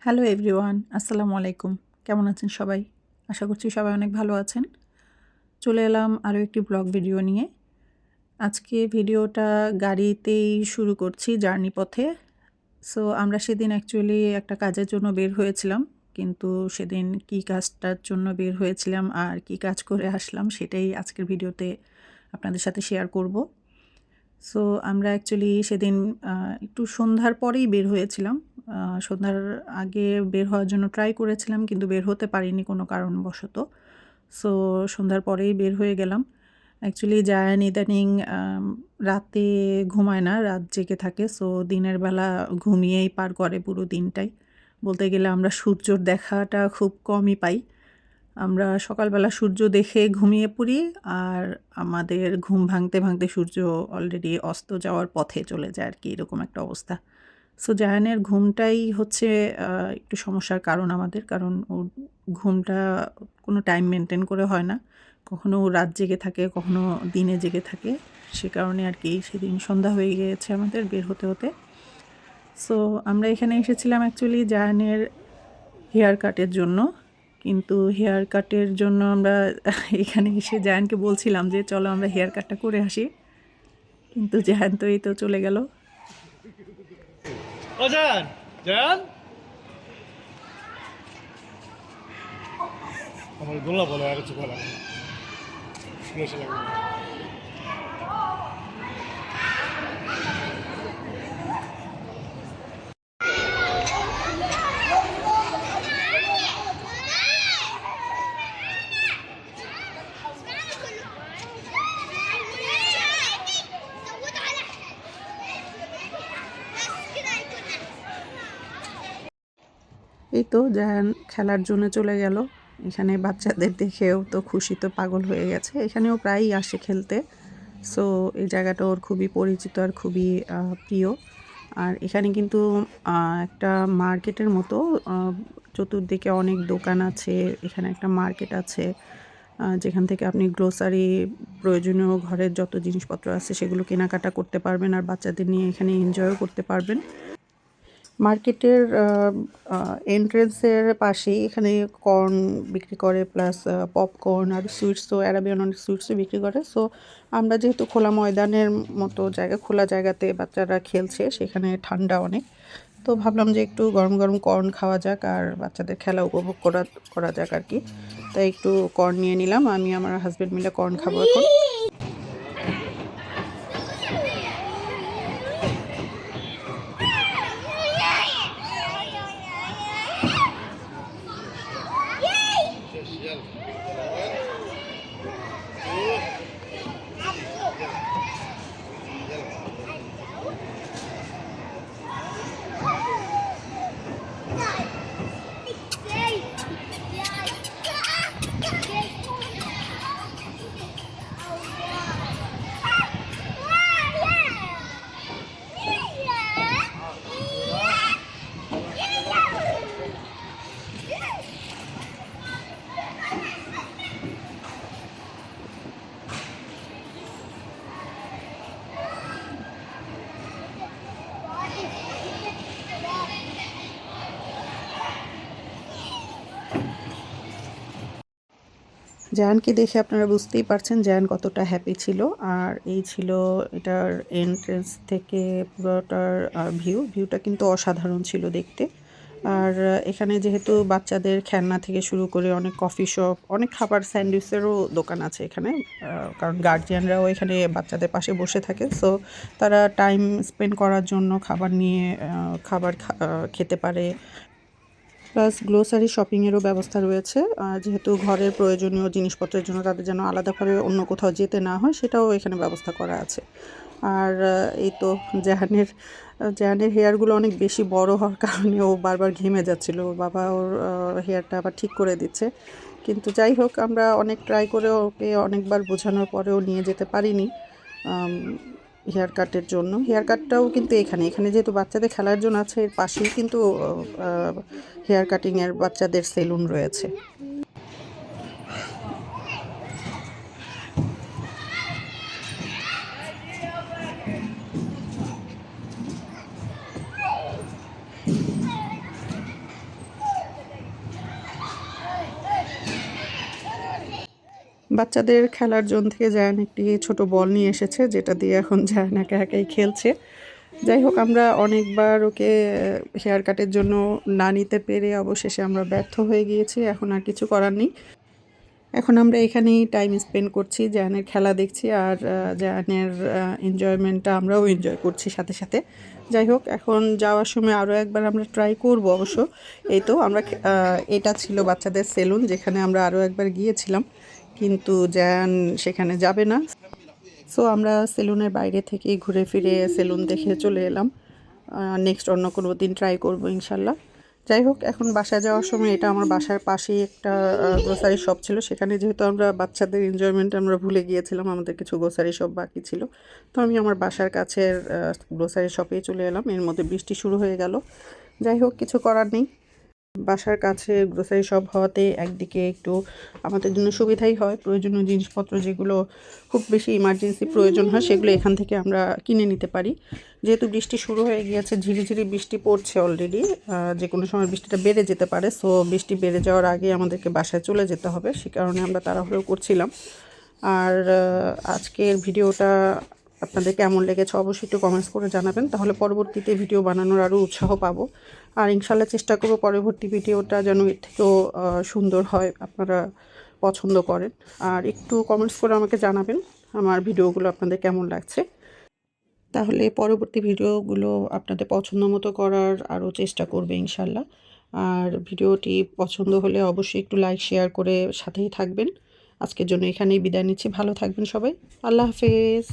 Hello everyone, আসসালামু আলাইকুম। কেমন আছেন সবাই? আশা করছি সবাই অনেক ভালো আছেন। চলে এলাম আরও একটি ব্লগ ভিডিও নিয়ে। আজকে ভিডিওটা গাড়িতেই শুরু করছি জার্নি পথে। সো আমরা সেদিন অ্যাকচুয়ালি একটা কাজের জন্য বের হয়েছিলাম। কিন্তু সেদিন কী কাজটার জন্য বের হয়েছিলাম আর কী কাজ করে আসলাম সেটাই আজকের ভিডিওতে আপনাদের সাথে শেয়ার করব। সো আমরা অ্যাকচুয়ালি সেদিন একটু সন্ধ্যার পরেই বের হয়েছিলাম। সন্ধ্যার আগে বের হওয়ার জন্য ট্রাই করেছিলাম কিন্তু বের হতে পারিনি কোনো কারণবশত। সো সন্ধ্যার পরেই বের হয়ে গেলাম। অ্যাকচুয়ালি জায়ান ইদানিং রাতে ঘুমায় না, রাত জেগে থাকে। সো দিনের বেলা ঘুমিয়েই পার করে পুরো দিনটাই। বলতে গেলে আমরা সূর্যর দেখাটা খুব কমই পাই। আমরা সকালবেলা সূর্য দেখে ঘুমিয়ে পড়ি আর আমাদের ঘুম ভাঙতে, ভাঙতে সূর্য অলরেডি অস্ত যাওয়ার পথে চলে যায় আরকি, এরকম একটা অবস্থা। সো জায়ানের ঘুমটাই হচ্ছে একটু সমস্যার কারণ আমাদের। কারণ ওর ঘুমটা কোনো টাইম মেইনটেইন করে হয় না। কখনো ও রাত জেগে থাকে, কখনো দিনে জেগে থাকে। সে কারণে আরকি সেদিন সন্ধ্যা হয়ে গিয়েছে আমাদের বের হতে, হতে। সো আমরা এখানে এসেছিলাম অ্যাকচুয়ালি জায়ানের হেয়ার কাটের জন্য। কিন্তু হেয়ার কাটের জন্য আমরা এখানে এসে জায়ানকে বলছিলাম যে, "চলো আমরা হেয়ার কাটটা করে আসি।" কিন্তু জায়ান তো এই তো চলে গেল। ও জান, জান আমার গোল্লা বলে আর কিছু বলা সমস্যা লাগবে না। এই তো জায়ান খেলার জন্য চলে গেল। এখানে বাচ্চাদের দেখেও তো খুশিতে পাগল হয়ে গেছে। এখানেও প্রায়ই আসে খেলতে। সো এই জায়গাটা ওর খুবই পরিচিত আর খুবই প্রিয়। আর এখানে কিন্তু একটা মার্কেটের মতো, চতুর্দিকে অনেক দোকান আছে। এখানে একটা মার্কেট আছে, যেখান থেকে আপনি গ্রোসারি, প্রয়োজনীয় ঘরের যত জিনিসপত্র আছে সেগুলো কেনাকাটা করতে পারবেন আর বাচ্চাদের নিয়ে এখানে এনজয়ও করতে পারবেন। মার্কেটের এন্ট্রেন্সের পাশেই এখানে কর্ন বিক্রি করে, প্লাস পপকর্ন আর সুইটসও, অ্যারাবিয়ান অনেক সুইটসও বিক্রি করে। সো আমরা যেহেতু খোলা ময়দানের মতো জায়গা, খোলা জায়গাতে বাচ্চারা খেলছে, সেখানে ঠান্ডা অনেক। তো ভাবলাম যে একটু গরম গরম কর্ন খাওয়া যাক আর বাচ্চাদের খেলা উপভোগ করা যাক আর কি। তাই একটু কর্ন নিয়ে নিলাম। আমি আমার হাজব্যান্ড মিলে কর্ন খাবো এখন। জায়ানকে দেখে আপনারা বুঝতেই পারছেন জায়ান কতটা হ্যাপি ছিল। আর এই ছিল এটার এন্ট্রেন্স থেকে পুরোটার ভিউটা কিন্তু অসাধারণ ছিল দেখতে। আর এখানে যেহেতু বাচ্চাদের খেলনা থেকে শুরু করে অনেক কফি শপ, অনেক খাবার স্যান্ডউইচেরও দোকান আছে এখানে। কারণ গার্জিয়ানরাও এখানে বাচ্চাদের পাশে বসে থাকে। সো তারা টাইম স্পেন্ড করার জন্য খাবার নিয়ে খাবার খেতে পারে। প্লাস গ্লোসারি শপিংয়েরও ব্যবস্থা রয়েছে। যেহেতু ঘরের প্রয়োজনীয় জিনিসপত্রের জন্য তাদের যেন আলাদা করে অন্য কোথাও যেতে না হয়, সেটাও এখানে ব্যবস্থা করা আছে। আর এই তো জাহানের হেয়ারগুলো অনেক বেশি বড় হওয়ার কারণে ও বারবার ঘেমে যাচ্ছিল। ওর বাবা ওর হেয়ারটা আবার ঠিক করে দিচ্ছে। কিন্তু যাই হোক, আমরা অনেক ট্রাই করে ওকে অনেকবার বোঝানোর পরেও নিয়ে যেতে পারিনি হেয়ার কাটের জন্য। হেয়ার কাটটাও কিন্তু এখানে যেহেতু বাচ্চাদের খেলার জন্য আছে, এর পাশেই কিন্তু হেয়ার কাটিংয়ের বাচ্চাদের সেলুন রয়েছে। বাচ্চাদের খেলার জোন থেকে জায়ান একটি ছোট বল নিয়ে এসেছে, যেটা দিয়ে এখন জায়ান একা একাই খেলছে। যাই হোক, আমরা অনেকবার ওকে হেয়ার কাটের জন্য না নিতে পেরে অবশেষে আমরা ব্যর্থ হয়ে গিয়েছি। এখন আর কিছু করার নেই। এখন আমরা এখানেই টাইম স্পেন্ড করছি, জায়ানের খেলা দেখছি, আর জায়ানের এনজয়মেন্টটা আমরাও এনজয় করছি সাথে সাথে। যাই হোক, এখন যাওয়ার সময় আরও একবার আমরা ট্রাই করব অবশ্য। এই তো আমরা এটা ছিল বাচ্চাদের সেলুন, যেখানে আমরা আরও একবার গিয়েছিলাম, কিন্তু জায়ান সেখানে যাবে না। সো আমরা সেলুনের বাইরে থেকেই ঘুরে ফিরে সেলুন দেখে চলে এলাম। নেক্সট অন্য কোনো দিন ট্রাই করবো ইনশাল্লাহ। যাই হোক, এখন বাসায় যাওয়ার সময় এটা আমার বাসার পাশেই একটা গ্রোসারি শপ ছিল, সেখানে যেহেতু আমরা বাচ্চাদের এনজয়মেন্ট আমরা ভুলে গিয়েছিলাম, আমাদের কিছু গ্রোসারি শপ বাকি ছিল, তো আমি আমার বাসার কাছের গ্রোসারি শপেই চলে এলাম। এর মধ্যে বৃষ্টি শুরু হয়ে গেল। যাই হোক, কিছু করার নেই। বাসার কাছে গ্রোসারি শপ হওয়াতে একদিকে একটু আমাদের জন্য সুবিধাই হয়, প্রয়োজনীয় জিনিসপত্র যেগুলো খুব বেশি ইমার্জেন্সি প্রয়োজন হয় সেগুলো এখান থেকে আমরা কিনে নিতে পারি। যেহেতু বৃষ্টি শুরু হয়ে গিয়েছে, ঝিরিঝিরি বৃষ্টি পড়ছে অলরেডি, যে কোনো সময় বৃষ্টিটা বেড়ে যেতে পারে। সো বৃষ্টি বেড়ে যাওয়ার আগে আমাদেরকে বাসায় চলে যেতে হবে, সে কারণে আমরা তাড়াহুড়ো করছিলাম। আর আজকের ভিডিওটা আপনাদের কেমন লেগেছে অবশ্যই একটু কমেন্টস করে জানাবেন, তাহলে পরবর্তীতে ভিডিও বানানোর আরও উৎসাহ পাবো। আর ইনশাল্লাহ চেষ্টা করব পরবর্তী ভিডিওটা যেন এর থেকেও সুন্দর হয়, আপনারা পছন্দ করেন। আর একটু কমেন্টস করে আমাকে জানাবেন আমার ভিডিওগুলো আপনাদের কেমন লাগছে, তাহলে পরবর্তী ভিডিওগুলো আপনাদের পছন্দ মতো করার আরও চেষ্টা করবে ইনশাল্লাহ। আর ভিডিওটি পছন্দ হলে অবশ্যই একটু লাইক শেয়ার করে সাথেই থাকবেন। আজকের জন্য এখানেই বিদায় নিচ্ছি। ভালো থাকবেন সবাই। আল্লাহ হাফেজ।